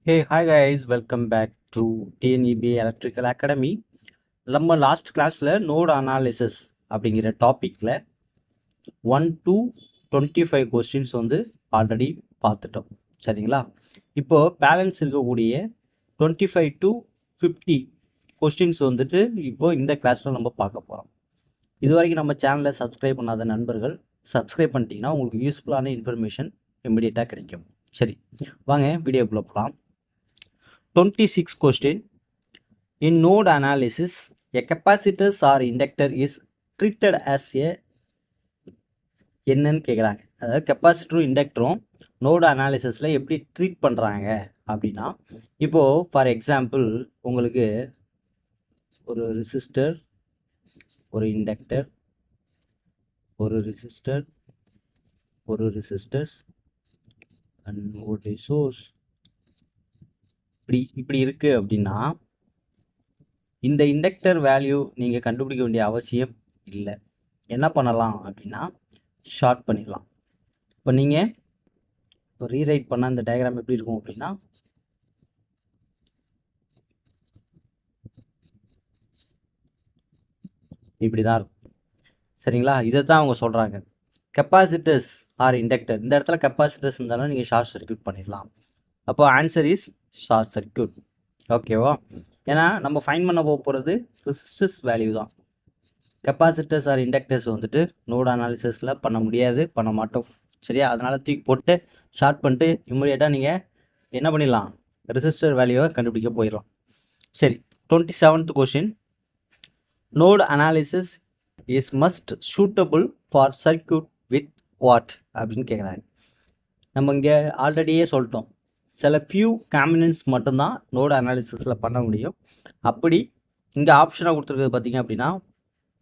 Hey, hi guys, welcome back to TNEB Electrical Academy. நம்ம last கிளாஸில் note analysis அப்படிங்கிற டாப்பிக்கில் 1 to 25 கொஸ்டின்ஸ் ஆல்ரெடி பார்த்துட்டோம். சரிங்களா? இப்போது பேலன்ஸ் இருக்கக்கூடிய 25 to 50 கொஸ்டின்ஸ் இப்போது இந்த கிளாஸில் நம்ம பார்க்க போகிறோம். இது வரைக்கும் நம்ம சேனலை சப்ஸ்கிரைப் பண்ணாத நண்பர்கள் சப்ஸ்கிரைப் பண்ணிட்டீங்கன்னா உங்களுக்கு யூஸ்ஃபுல்லான இன்ஃபர்மேஷன் இமிடியேட்டாக கிடைக்கும். சரி, வாங்க வீடியோக்குள்ளே போகலாம். 26 question. In node analysis, a capacitor or inductor is treated as a என்னன்னு கேட்குறாங்க. அதாவது கெப்பாசிட்டரும் இண்டக்டரும் நோடு அனாலிசிஸில் எப்படி ட்ரீட் பண்ணுறாங்க அப்படின்னா, இப்போது ஃபார் எக்ஸாம்பிள் உங்களுக்கு ஒரு ரெசிஸ்டர், ஒரு இண்டக்டர், ஒரு ரெசிஸ்டர், ஒரு ரெசிஸ்டர்ஸ் அண்ட் வோல்டேஜ் சோர்ஸ் இப்படி இருக்குது அப்படின்னா, இந்த இண்டக்டர் வேல்யூ நீங்கள் கண்டுபிடிக்க வேண்டிய அவசியம் இல்லை. என்ன பண்ணலாம் அப்படின்னா, ஷார்ட் பண்ணிடலாம். இப்போ நீங்கள் இப்போ ரீரைட் பண்ண அந்த டயக்ராம் எப்படி இருக்கும் அப்படின்னா, இப்படி தான் இருக்கும். சரிங்களா? இதை தான் அவங்க சொல்கிறாங்க. கெப்பாசிட்டர்ஸ் ஆர் இண்டக்டர், இந்த இடத்துல கெப்பாசிட்டர்ஸ் இருந்தாலும் நீங்கள் ஷார்ட் சர்க்யூட் பண்ணிடலாம். அப்போ ஆன்சர் இஸ் ஷார்ட் சர்க்யூட். ஓகேவா? ஏன்னா நம்ம ஃபைன் பண்ண போகிறது ரெசிஸ்டர்ஸ் வேல்யூ தான். கெப்பாசிட்டர்ஸ் ஆர் இண்டக்டர்ஸ் நோடு அனாலிசிஸில் பண்ண முடியாது, பண்ண மாட்டோம். சரியா? அதனால் தூக்கி போட்டு ஷார்ட் பண்ணிட்டு இம்மிடியேட்டாக நீங்கள் என்ன பண்ணிடலாம், ரெசிஸ்டர் வேல்யூவை கண்டுபிடிக்க போயிடலாம். சரி, 27th question. Node analysis is must suitable for circuit with what அப்படின்னு கேட்குறாங்க. நம்ம இங்கே ஆல்ரெடியே சொல்லிட்டோம், சில ஃபியூ காம்பினன்ஸ் மட்டும்தான் நோடு அனாலிசிஸில் பண்ண முடியும். அப்படி இங்கே ஆப்ஷனாக கொடுத்துருக்குது பார்த்திங்க அப்படின்னா,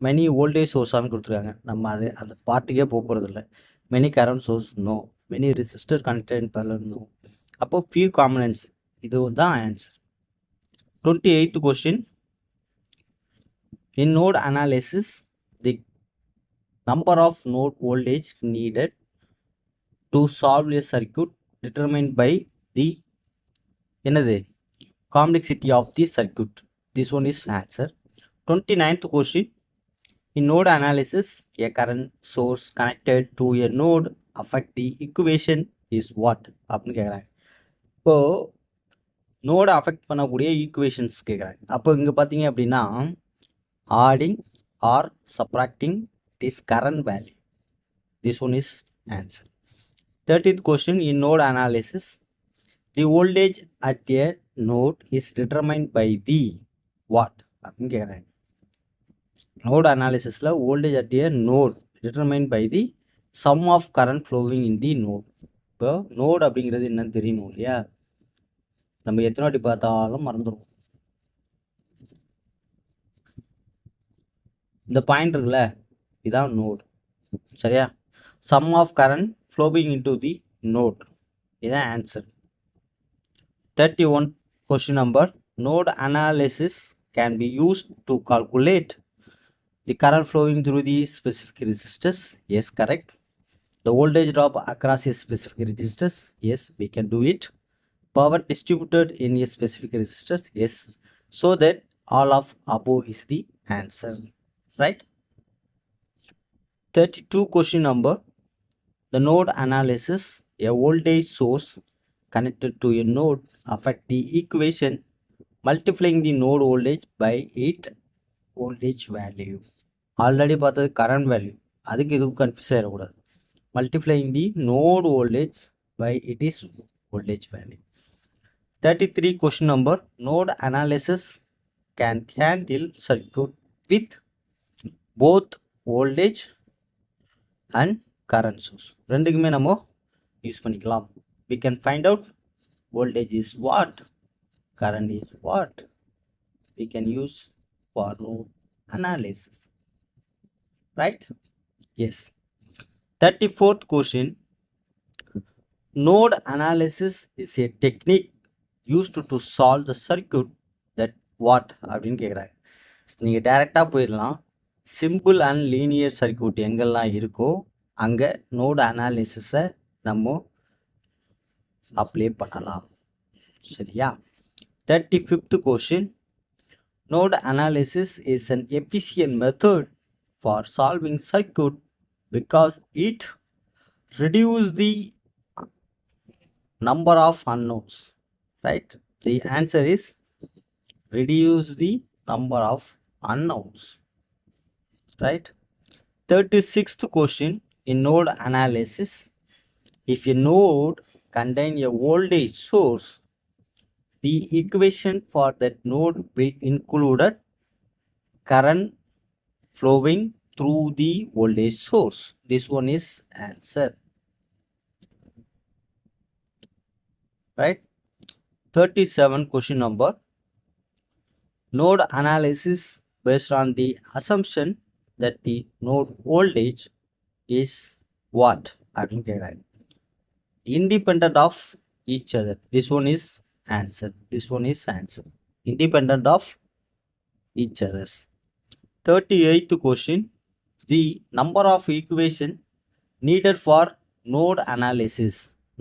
மெனி வோல்டேஜ் சோர்ஸானு கொடுத்துருக்காங்க. நம்ம அந்த பார்ட்டுக்கே போகிறதில்ல. Many current source no, many resistor connected parallel no. அப்போது ஃபியூ காம்பனன்ட்ஸ், இது தான் answer. 28th question. In node analysis the number of node voltage needed to solve a circuit determined by the என்னது complexity of the circuit. This one is answer. 29th question. In node analysis, a current source connected to a node affect the equation is what அப்படின்னு கேட்குறாங்க. இப்போது நோடை affect பண்ணக்கூடிய equations கேட்குறாங்க. அப்போ இங்கே பார்த்தீங்க அப்படின்னா, adding or subtracting is current value. This one is answer. 30th question. In node analysis, the voltage at a node is determined by the what அப்படின்னு கேட்குறாங்க. நோடு அனாலிசிஸில் voltage at a node determine by the sum of current flowing in the node. இப்போ node அப்படிங்கிறது என்னன்னு தெரியணும் இல்லையா? நம்ம எத்தனை வாட்டி பார்த்தாலும் மறந்துடும். இந்த பாயிண்ட் இருக்குல்ல, இதுதான் நோடு. சரியா? Sum of current flowing in to the node, இதுதான் answer. 31 question number. Node analysis can be used to calculate the current flowing through the specific resistors. Yes, correct. The voltage drop across a specific resistors. Yes, we can do it. Power distributed in a specific resistors. Yes. So that all of above is the answer. Right? 32 question number. The node analysis, a voltage source connected to a node affect the equation multiplying the node voltage by its voltage value. Already பார்த்தது current value, அதுக்கு இதுவும் confuse ஆகிடக்கூடாது. Multiplying the node voltage by it is voltage value. 33 question number. Node analysis can handle circuit with both voltage and current source, ரெண்டுக்குமே நம்ம use பண்ணிக்கலாம். we can find out voltage is what, current is what. We can use for node analysis. Right? Yes. 34th question. Node analysis is a technique used to solve the circuit that what அப்படின்னு கேட்குறாங்க. நீங்கள் டைரெக்டாக போயிடலாம். Simple and linear circuit எங்கெல்லாம் இருக்கோ அங்கே node அனாலிசிஸை நம்ம apply பண்ணலாம். சரியா? 35th question. Node analysis is an efficient method for solving circuit because it reduces the number of unknowns, right? The answer is reduce the number of unknowns, right? 36th question. In node analysis, if a node contains a voltage source, the equation for that node will include current flowing through the voltage source. This one is answer, right? 37 question number. Node analysis based on the assumption that the node voltage is what? அப்படின்னு கேட்குறாங்க. Independent of each other. This one is answer. This one is answer. Independent of each others. 38th question. The number of equation needed for node analysis.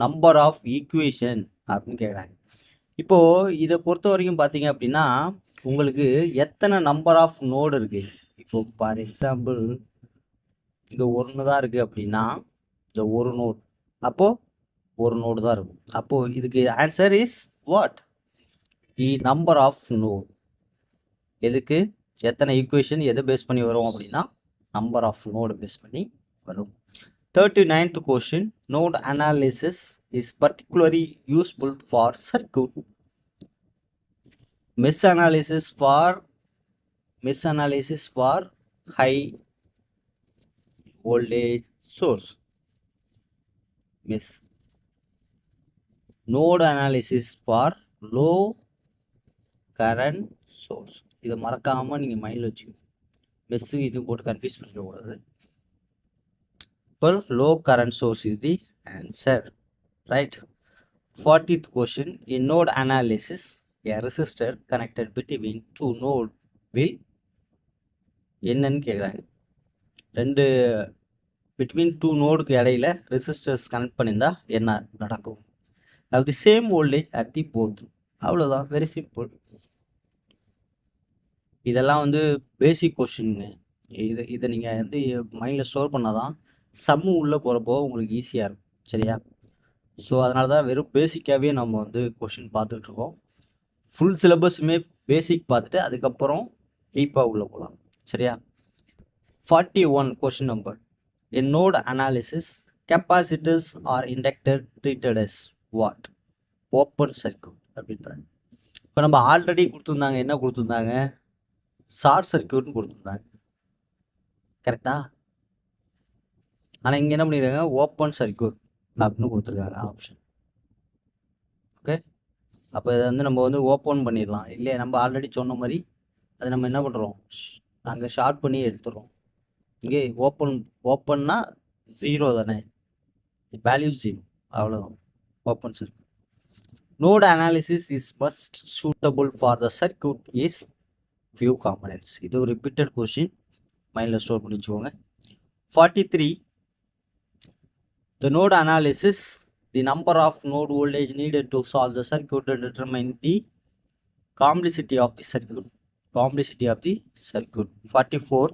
Number of equation அப்படின்னு கேட்குறாங்க. இப்போது இதை பொறுத்த வரைக்கும் பார்த்தீங்க அப்படின்னா உங்களுக்கு எத்தனை நம்பர் ஆஃப் நோடு இருக்குது. இப்போ ஃபார் எக்ஸாம்பிள் இங்கே ஒன்று தான் இருக்குது அப்படின்னா இந்த ஒரு நோடு, அப்போது ஒரு நோடு தான் இருக்கும். அப்போது இதுக்கு answer is what? The number of node. எதுக்கு எத்தனை ஈக்குவேஷன் எதை பேஸ் பண்ணி வரும் அப்படின்னா நம்பர் ஆஃப் நோடு பேஸ் பண்ணி வரும். 39th question. Node analysis is particularly useful for circuit mesh analysis for high voltage source. Mesh node analysis for low current source. இதை மறக்காமல் நீங்கள் மைண்டில் வச்சுக்கணும். மெஸ்ஸு இது போட்டு கன்ஃபியூஸ் பண்ணிக்கக்கூடாது. இப்போ low current source is the answer, right? 40th question. In node analysis, a resistor connected between two node will என்னன்னு கேட்குறாங்க. ரெண்டு பிட்வீன் டூ நோடுக்கு இடையில ரெசிஸ்டர்ஸ் கனெக்ட் பண்ணியிருந்தா என்ன நடக்கும்? அது the same voltage at the both. அவ்வளோதான், வெரி சிம்பிள். இதெல்லாம் வந்து பேசிக் கொஷின்னு. இதை நீங்கள் வந்து மைண்டில் ஸ்டோர் பண்ணால் தான் சம்மு உள்ளே போகிறப்போ உங்களுக்கு ஈஸியாக இருக்கும். சரியா? ஸோ அதனால தான் வெறும் பேசிக்காகவே நம்ம வந்து கொஷின் பார்த்துட்ருக்கோம். ஃபுல் சிலபஸுமே பேசிக் பார்த்துட்டு அதுக்கப்புறம் டீப்பாக உள்ளே போகலாம். சரியா? 41 question number. In node analysis capacitors are inductor treated as what? Open circuit அப்படின்றாங்க. இப்போ நம்ம ஆல்ரெடி கொடுத்துருந்தாங்க, என்ன கொடுத்துருந்தாங்க? ஷார்ட் சர்க்யூட்னு கொடுத்துருந்தாங்க, கரெக்டா? ஆனால் இங்கே என்ன பண்ணியிருக்காங்க? ஓப்பன் சர்க்யூட் அப்படின்னு கொடுத்துருக்காங்க ஆப்ஷன். ஓகே, அப்போ இதை வந்து நம்ம வந்து ஓப்பன் பண்ணிடலாம் இல்லையா? நம்ம ஆல்ரெடி சொன்ன மாதிரி அதை நம்ம என்ன பண்ணுறோம்? அங்கே ஷார்ட் பண்ணி எடுத்துடுறோம். இங்கே ஓப்பன்னா 0 தானே, வேல்யூ 0, அவ்வளோதான் open circuit. Node analysis is must suitable for the circuit is few components. இது ஒரு ரிப்பீட்டட் கொஸ்டின், மைண்டில் ஸ்டோர் பண்ணி வச்சுக்கோங்க. 43. The node analysis, the number of node voltage needed to solve the circuit to determine the complexity of the circuit. 44.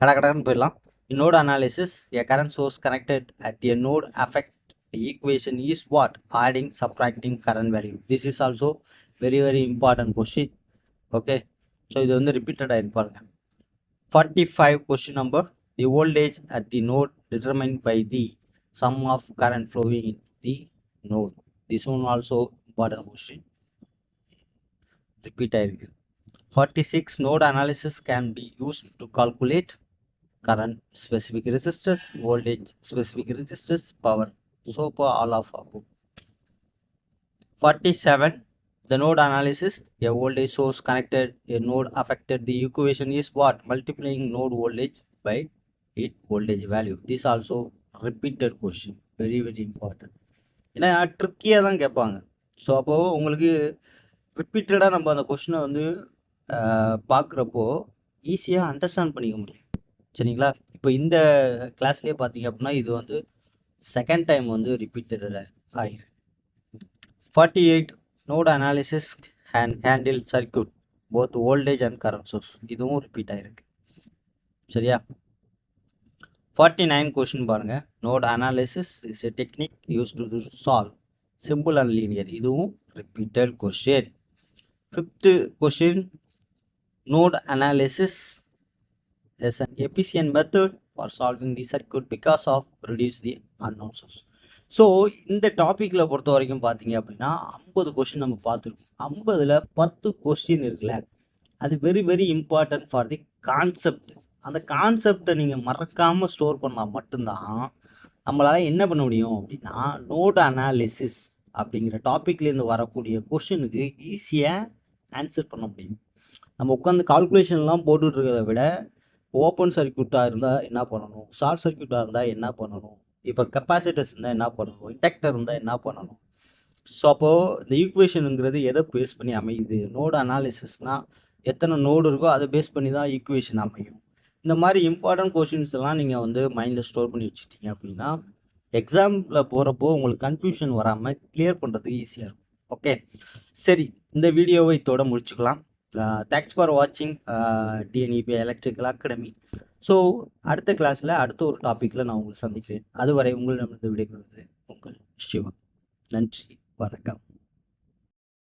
கடகடன்னு போயிடலாம். In node analysis, a current source connected at a node affect the equation is what? Adding, subtracting current value. This is also very very important question. Okay, so இது வந்து ரிப்பீட்டடாக இருப்பாருங்க. 45 question number. The voltage at the node determined by the sum of current flowing in the node. This one also important question, repeat ஆயிருக்கு. 46. Node analysis can be used to calculate current, specific resistors, voltage, specific resistors, power. So இப்போ all of above. 47. The node analysis, a voltage source connected a node affected. The equation is what? Multiplying node voltage by its voltage value. This also repeated question, very very important. ஏன்னா ட்ரிக்கியாக தான் கேட்பாங்க. So அப்போது உங்களுக்கு ரிப்பீட்டடாக நம்ம அந்த கொஷினை வந்து பார்க்குறப்போ ஈஸியாக அண்டர்ஸ்டாண்ட் பண்ணிக்க முடியும். சரிங்களா? இப்போ இந்த கிளாஸ்லேயே பார்த்தீங்க அப்படின்னா இது வந்து செகண்ட் டைம் வந்து ரிப்பீட்டடாக ஆகிருக்கு. 48. Node analysis and handle circuit both voltage and current source. இதுவும் ரிப்பீட் ஆகிருக்கு. சரியா? 49 கொஷின் பாருங்கள். Node analysis is a technique use to solve simple and linear. இதுவும் repeated question. 5th question, node analysis is an efficient method for solving the circuit because of reduce the unknown source. So இந்த டாப்பிக்கில் பொறுத்த வரைக்கும் பார்த்தீங்க அப்படின்னா 50 question நம்ம பார்த்துருக்கோம். 50ல் 10 question இருக்குல்ல, அது very very important for the concept. அந்த கான்செப்டை நீங்கள் மறக்காமல் ஸ்டோர் பண்ணால் மட்டும்தான் நம்மளால் என்ன பண்ண முடியும் அப்படின்னா நோட் அனாலிசிஸ் அப்படிங்கிற டாப்பிக்லேருந்து வரக்கூடிய கொஷினுக்கு ஈஸியாக ஆன்சர் பண்ண முடியும். நம்ம உட்காந்து கால்குலேஷன்லாம் போட்டுட்ருக்கிறத விட ஓப்பன் சர்க்யூட்டாக இருந்தால் என்ன பண்ணணும், ஷார்ட் சர்க்யூட்டாக இருந்தால் என்ன பண்ணணும், இப்போ கெப்பாசிட்டர்ஸ் இருந்தால் என்ன பண்ணணும், இண்டக்டர் இருந்தால் என்ன பண்ணணும். ஸோ அப்போது இந்த ஈக்குவேஷனுங்கிறது எதை பேஸ் பண்ணி அமையுது, நோடு அனாலிசிஸ்னால் எத்தனை நோடு இருக்கோ அதை பேஸ் பண்ணி தான் ஈக்குவேஷன் அமையும். இந்த மாதிரி இம்பார்ட்டன்ட் கொஷின்ஸ் எல்லாம் நீங்கள் வந்து மைண்டில் ஸ்டோர் பண்ணி வச்சுட்டீங்க அப்படின்னா எக்ஸாமில் போகிறப்போ உங்களுக்கு கன்ஃபியூஷன் வராமல் கிளியர் பண்ணுறதுக்கு ஈஸியாக இருக்கும். ஓகே, சரி, இந்த வீடியோவை இதோட முடிச்சுக்கலாம். தேங்க்ஸ் ஃபார் வாட்சிங் டிஎன்இபி எலக்ட்ரிக்கல் அகாடமி. ஸோ அடுத்த கிளாஸில் அடுத்த ஒரு டாப்பிக்கில் நான் உங்களை சந்திக்கிறேன். அதுவரை உங்களிடமிருந்து விடைபெறுவது உங்கள் சிவா. நன்றி, வணக்கம்.